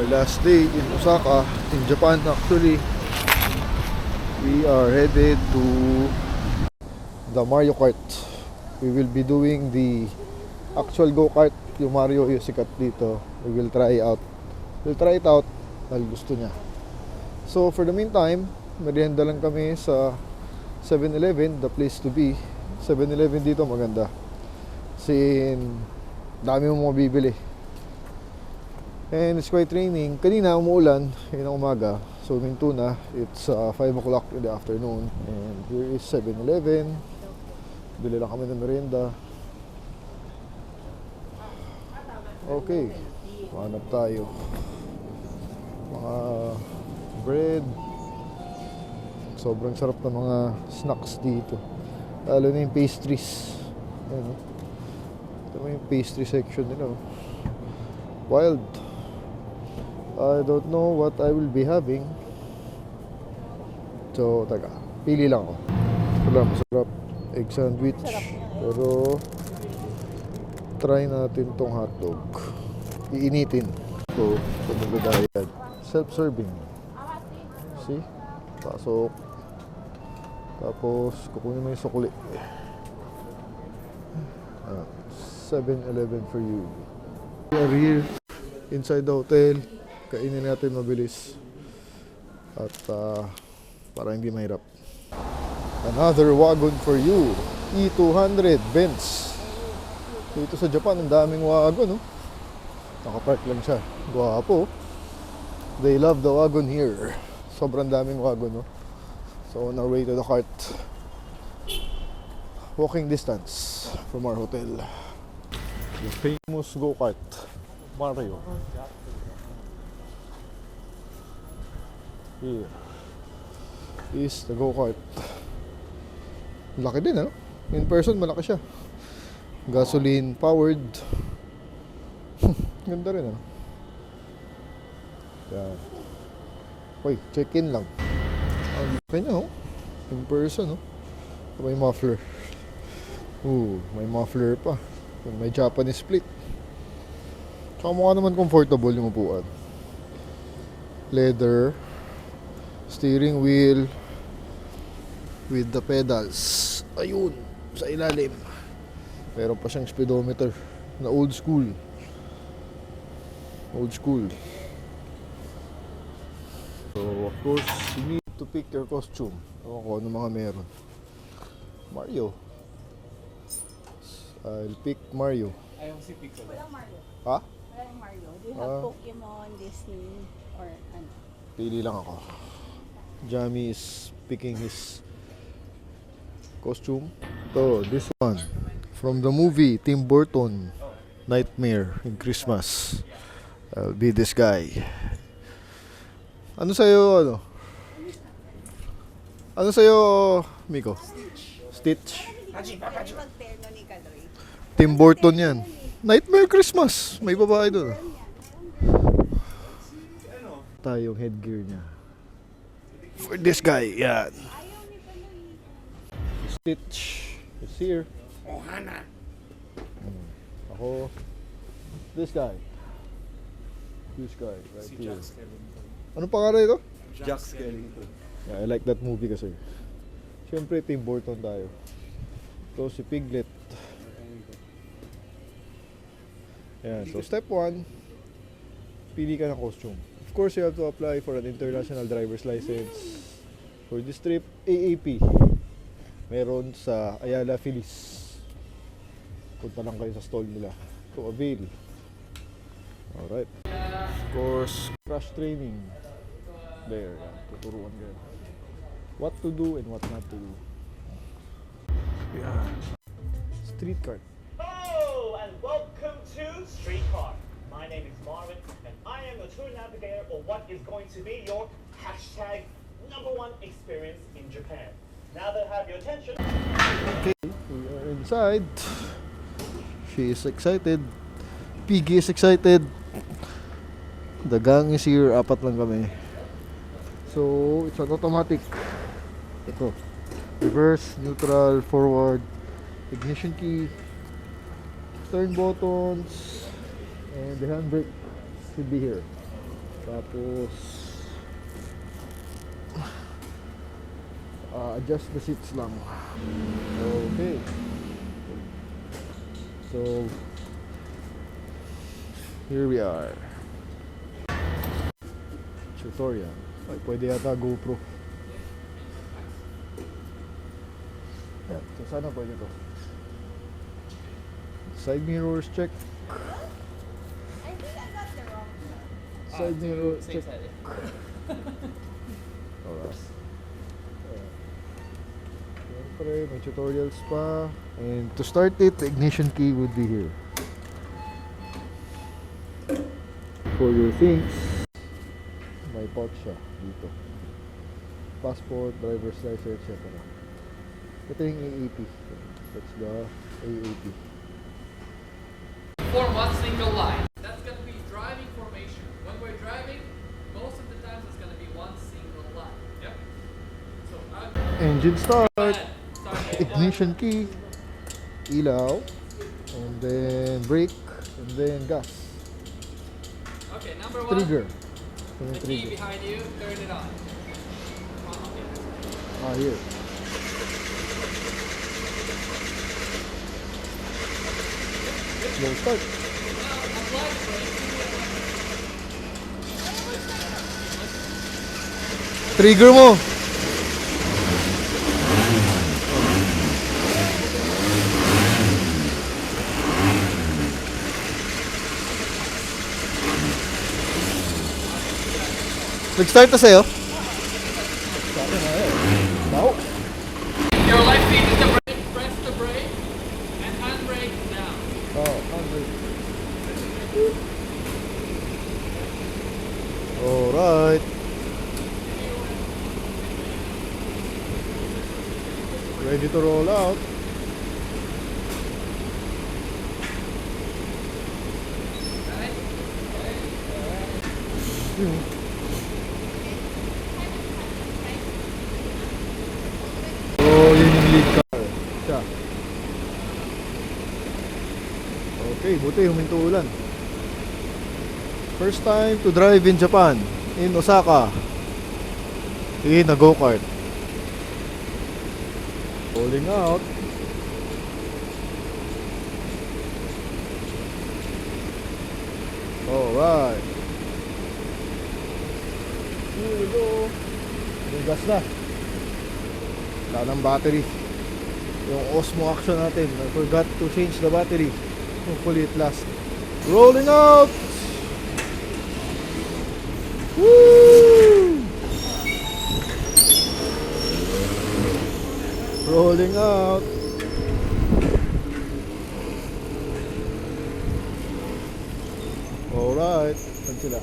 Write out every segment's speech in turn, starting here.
our last day in Osaka, in Japan actually. We are headed to the Mario Kart. We will be doing the actual go-kart. Yung Mario yung sikat dito. We will try it out dahil gusto niya. So for the meantime, merienda lang kami sa 7-Eleven, the place to be. 7-Eleven dito maganda. Sin dami mong mabibili. And it's quite raining. Kanina umuulan, yun ang umaga. So minto na, it's 5 o'clock in the afternoon. And here is 7-Eleven. Bili lang kami ng merienda. Okay, hanap tayo. Mga bread. Sobrang sarap ng mga snacks dito. Lalo na yung pastries. Ayan, oh. Ito yung pastry section nila. Wild. I don't know what I will be having. So, taga. Pili lang ako. Wala, masarap. Egg sandwich. Pero, try natin tong hotdog. Iinitin. So, magbabayad. Self-serving. See? Pasok. Tapos, kukunin mo yung sukli. 7-Eleven for you. We are here inside the hotel. Kainin natin mabilis. At para hindi mahirap. Another wagon for you. E200 Benz. Dito sa Japan, ang daming wagon, no? Nakapark lang siya. Guwapo. They love the wagon here. Sobrang daming wagon, no? So on our way to the cart, walking distance from our hotel. The famous go-kart, Mario. Here is the go-kart. Laki din, ano? In person, malaki siya. Gasoline powered. Ganda rin, ano? Yan. Uy, check-in lang. Ang laki niya, oh. In person, oh. May muffler. May muffler pa. May Japanese split. Tsaka mukha naman comfortable yung upuan. Leather. Steering wheel. With the pedals. Ayun. Sa ilalim. Meron pa siyang speedometer. Na old school. Old school. So, of course, you need to pick your costume. Ewan ko ano mga meron. Mario. I'll pick Mario. Ayaw si Piccolo. Walang Mario. Ha? Walang Mario. Do you have Pokemon, Disney, or ano? Pili lang ako. Jamie is picking his costume. So, this one. From the movie Tim Burton, Nightmare in Christmas. I'll be this guy. Ano sa'yo, ano? Ano sa'yo, Miko? Stitch. Magterno ni Kaloy. Tim Burton yan. Nightmare Christmas. May babae doon. Tayong headgear niya. For this guy, yan. Stitch is here. Ohana. Ako. This guy. This guy, right Si here. Jack Skellington. Ano pangalan ito? Jack Skellington. Yeah, I like that movie kasi. Siyempre, Tim Burton tayo. Ito si Piglet. Ayan, so step 1, pili ka ng costume. Of course, you have to apply for an international driver's license. For this trip, AAP. Meron sa Ayala Feliz. Punta lang kayo sa stall nila to avail. Alright. Of course, crash training. There, tuturuan kayo. What to do and what not to do. Yeah. Street cart. Hello and welcome to Street Car. My name is Marvin and I am the tour navigator of what is going to be your hashtag #1 experience in Japan. Now that I have your attention. Okay, we are inside. She is excited. Piggy is excited. The gang is here. 4 lang kami. So, it's an automatic. Ito. Reverse, neutral, forward, ignition key, turn buttons, and the handbrake should be here. Tapos adjust the seats lang. Okay. So here we are. Tutorial. Ay, pwede yata GoPro. Yan. So sana pwede to. Side mirrors check. I think I got the wrong one. Side mirror check. side. Alright. Siyempre, may tutorials pa. And to start it, the ignition key would be here. For your things, may pouch siya dito. Passport, driver's license, etc. Ito yung AAP. That's the AAP. Form one single line. That's gonna be driving formation. When we're driving, most of the times it's gonna be one single line. Yep. So Engine start, start ignition key, ilaw, and then brake, and then gas. Okay, number one. Trigger. Ito yung The key trigger. behind you, turn it on. Okay. Here. Slow start. Apply the brake. Trigger mo. Nag-start na sa'yo? Wow. Your left feet is the brake, press the brake, and handbrake down. Oh, alright. Ready to roll out. So, yun yung lead car. Siya. Okay, buti huminto ulan. First time to drive in Japan, in Osaka, in a go-kart. Rolling out. Alright. Here we go. May gas na. Wala ng battery. Yung Osmo Action natin, I forgot to change the battery. Hopefully it lasts. Rolling out! Woo! Rolling out. Alright. Saan sila?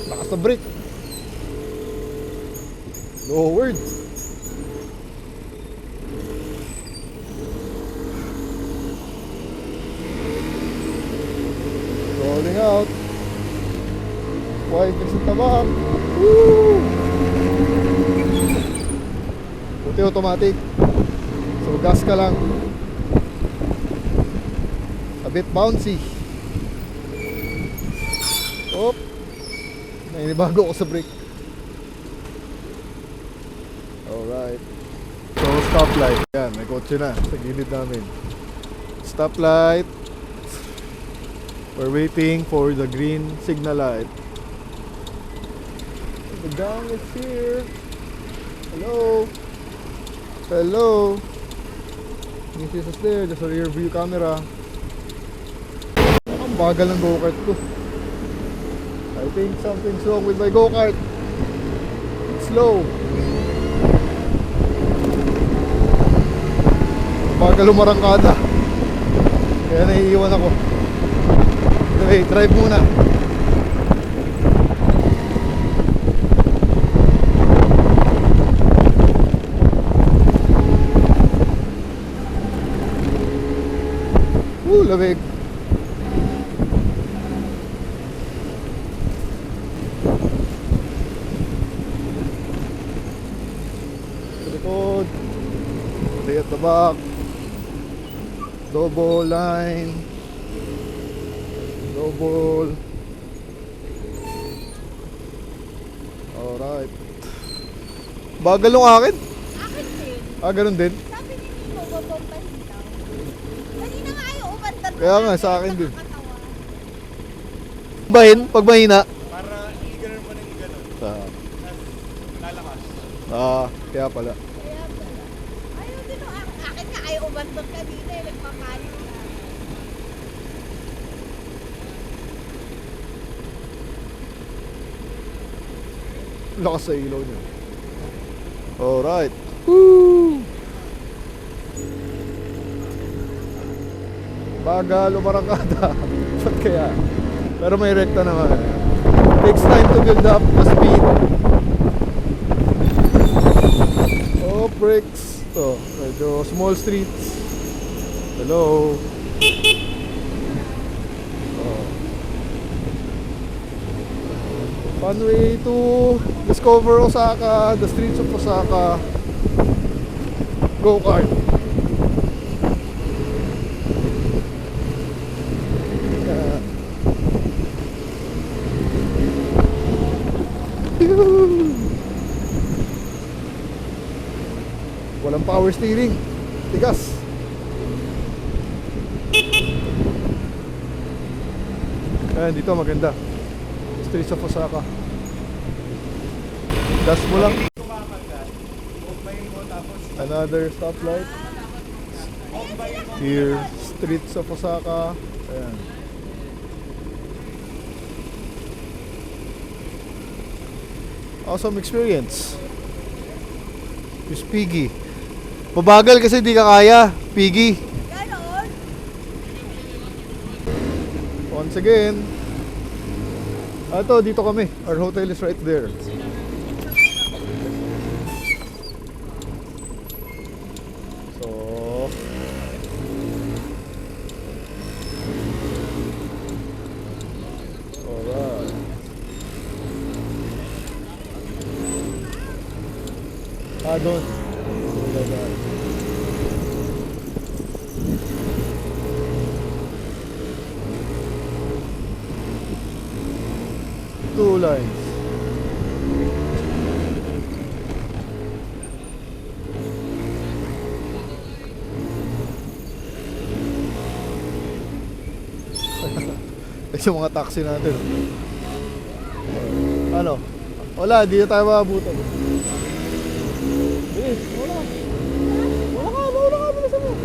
Lakas na brake. Lowered. Rolling out. White is at the back. Woo! Buti automatic. So gas ka lang. A bit bouncy. Oh. Nainibago ako sa brake. Alright. So stoplight. Yan, may kotse na sa gilid namin. Stoplight. We're waiting for the green signal light. The gang is here. Hello. Hello. Mrs. is there. There's a rear view camera. Ang bagal ng go-kart ko. I think something's wrong with my go-kart. It's slow. Bagal umarangkada. Kaya naiiwan ako. Anyway, drive muna. Lamig. Sa likod. Stay at the back. Double line. Double. Alright. Bagal ng akin? Akin din. Ganun din. Sabi ni Nico, babombahin daw. Kanina nga ayaw umandar. Kaya nga, sa akin din. Pag mahina. Para i-ganun mo ng ganun. Tapos lalakas. Kaya pala. Kaya pala. Ayaw din o. Akin nga ayaw umandar kanina. Nagpapalit na. Lakas sa ilaw niya. Alright. Woo! Bagal umarangkada. Ba't kaya? Pero may rekta naman. Takes time to build up the speed. Oh, brakes. Ito, medyo small streets. Hello. Oh. Fun way to discover Osaka, the streets of Osaka. Go-kart. Walang power steering. Tigas. Ayan, dito maganda. Streets of Osaka. Gas mo lang. Another stoplight. Here, streets of Osaka. Ayan. Awesome experience. Miss Piggy. Mabagal kasi di ka kaya, Piggy. Ganon. Once again. Ito, dito kami. Our hotel is right there. So, alright. Doon. Two lines. Yung mga taxi natin. Ano? Wala, di na tayo maabutan. Bilis, wala. Wala ka, bilisan mo.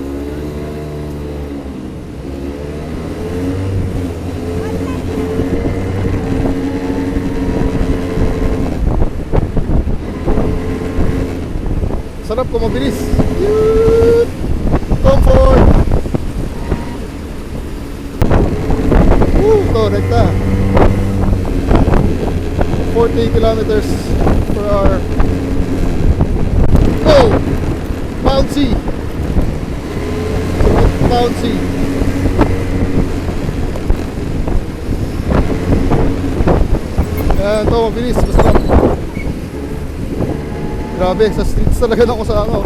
Sarap kung mabilis. Yun! Comfort! Ito, rekta. 40 kilometers per hour. Go! Bouncy! Bouncy! Yan, ito, mabilis. Masarap. Grabe, sa streets talaga ng Osaka.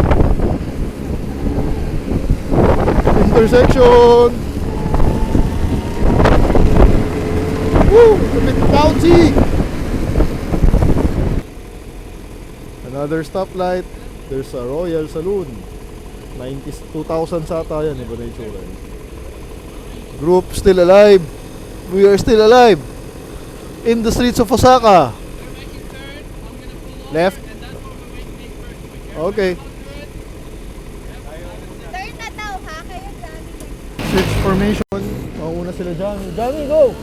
Intersection! Woo! It's a bit bouncy! Another stoplight. There's a Royal Saloon. 2000 sata yan. Iba na yung tsura yun. Group still alive. We are still alive. In the streets of Osaka. Left. Okay. Turn na daw ha. Kayo dami. Switch formation. Mauna sila Johnny. Johnny, go!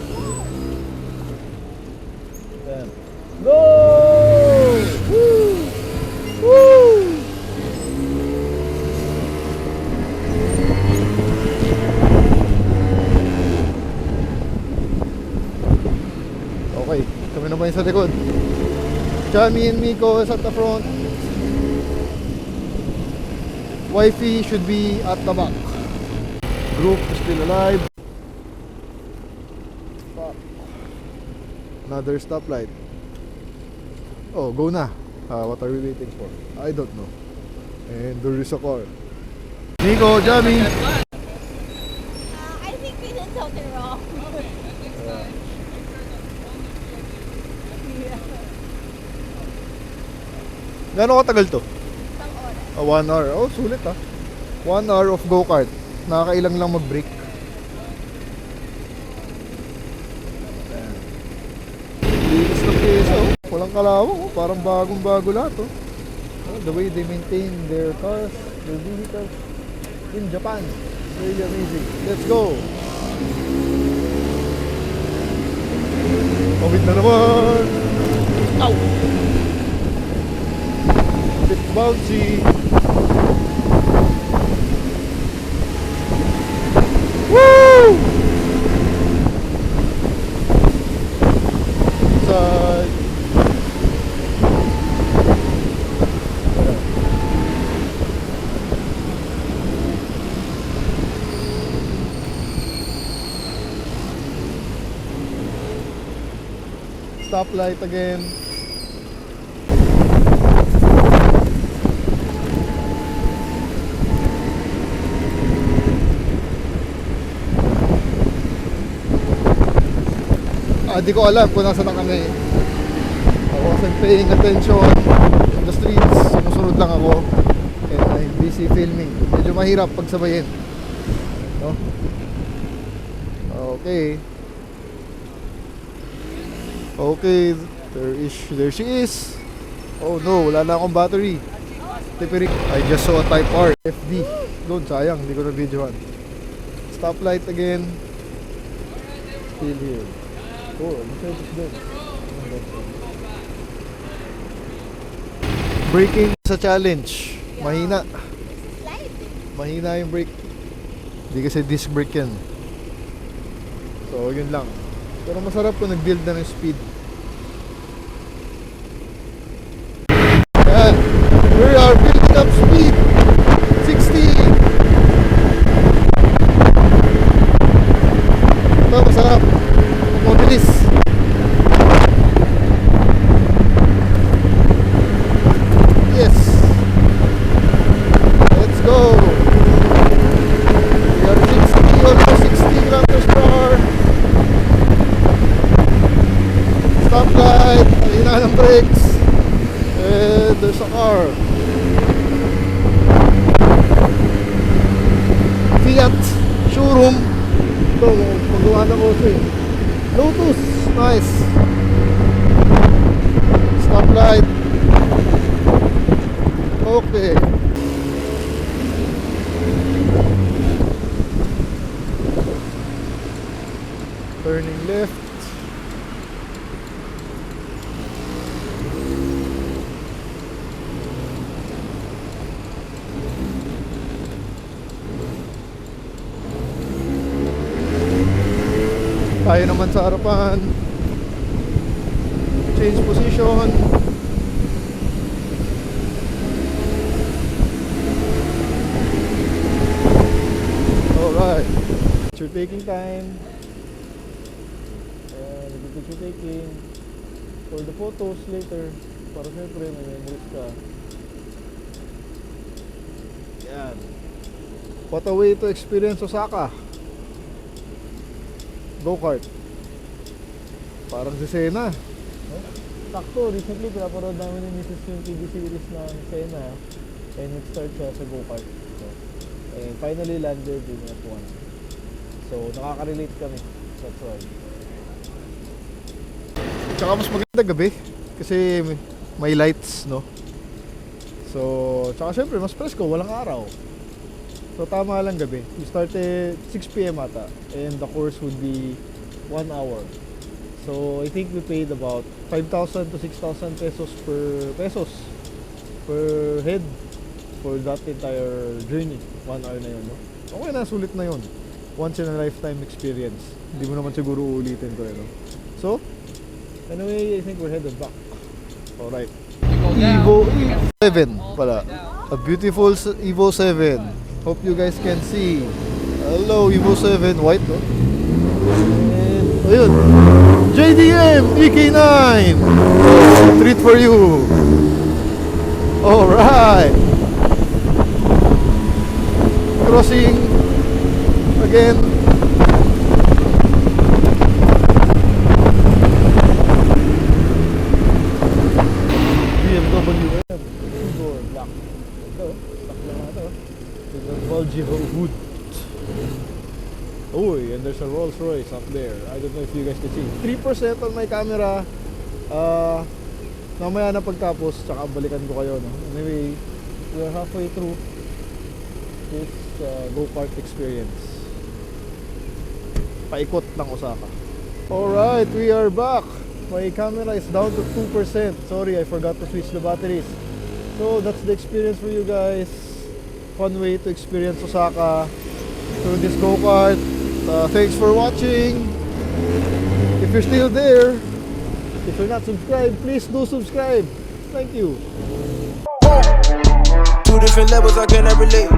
Ayan. Go! Woo! Woo! Okay, kami naman yung sa likod. Johnny and Miko is at the front. Wifey should be at the back. Group is still alive. Fuck. Another stoplight. Oh, go na. What are we waiting for? I don't know. And there is a car. Nico, Johnny. I think we did something wrong. Gano'ng katagal to? Isang oras. 1 hour. Oh, sulit 1 hour of go-kart. Nakakailang lang mag-break. Linis ng pyesa, oh. Walang kalawang, oh. Parang bagong-bago lahat, oh. Oh, the way they maintain their cars, their vehicles in Japan. Really amazing. Let's go! Pawid na naman! Ow! Bit bouncy! Woo! Side. Stoplight again. Di ko alam kung nasa na kami. I wasn't paying attention in the streets. Sumusunod lang ako. And I'm busy filming. Medyo mahirap pagsabayin. No? Okay. Okay. There she is. Oh no, wala na akong battery. Tipirik. I just saw a Type R. FD. Doon, sayang. Hindi ko na videoan. Stoplight again. Still here. Oh, braking sa challenge. Mahina. Slide. Mahina yung brake. Hindi kasi disc brake yan. So, yun lang. Pero masarap kung nag-build na ng speed. Ayan. We are building up speed. 60. Ito, masarap. Mabilis. Yes. Let's go. We are 60, almost 60 kilometers per hour. Stoplight. Mahina ng brakes. And there's a car. Fiat showroom. Ito, magawa na ko ito eh. Lotus, nice. Stoplight. Okay. Turning left. Tayo naman sa harapan. Change position. Alright. Picture taking time. And the picture taking. For the photos later. Para syempre may memories ka. Yan. What a way to experience Osaka. Go-kart. Parang si Sena. Sakto, recently pinapanood namin ni Mrs. yung TV series ng Sena. And nag-start siya sa go-kart. So, and finally landed in F1. So, nakaka-relate kami. That's why. Tsaka mas maganda gabi. Kasi may lights, no? So, tsaka syempre, mas presko. Walang araw. So tama lang gabi. We started 6 PM ata and the course would be 1 hour. So I think we paid about 5,000 to 6,000 pesos per head for that entire journey. 1 hour na yun, no? Okay na, sulit na yun. Once in a lifetime experience. Hindi mo naman siguro uulitin ko, no? So, anyway, I think we're headed back. Alright. Evo 7 pala. A beautiful Evo 7. Hope you guys can see. Hello, Evo 7, white, no? And, ayun, JDM EK9! Oh, treat for you! Alright! Crossing again. Black. Ito, stock lang ito. Ito yung Volvo hood. Uy, and there's a Rolls Royce up there. I don't know if you guys can see. 3% on my camera. Mamaya na pagtapos, tsaka balikan ko kayo. No? Anyway, we're halfway through this go-kart experience. Paikot ng Osaka. Alright, we are back. My camera is down to 2%. Sorry, I forgot to switch the batteries. So that's the experience for you guys. Fun way to experience Osaka through this go-kart. Thanks for watching. If you're still there, if you're not subscribed, please do subscribe. Thank you. Two different levels, I cannot relate.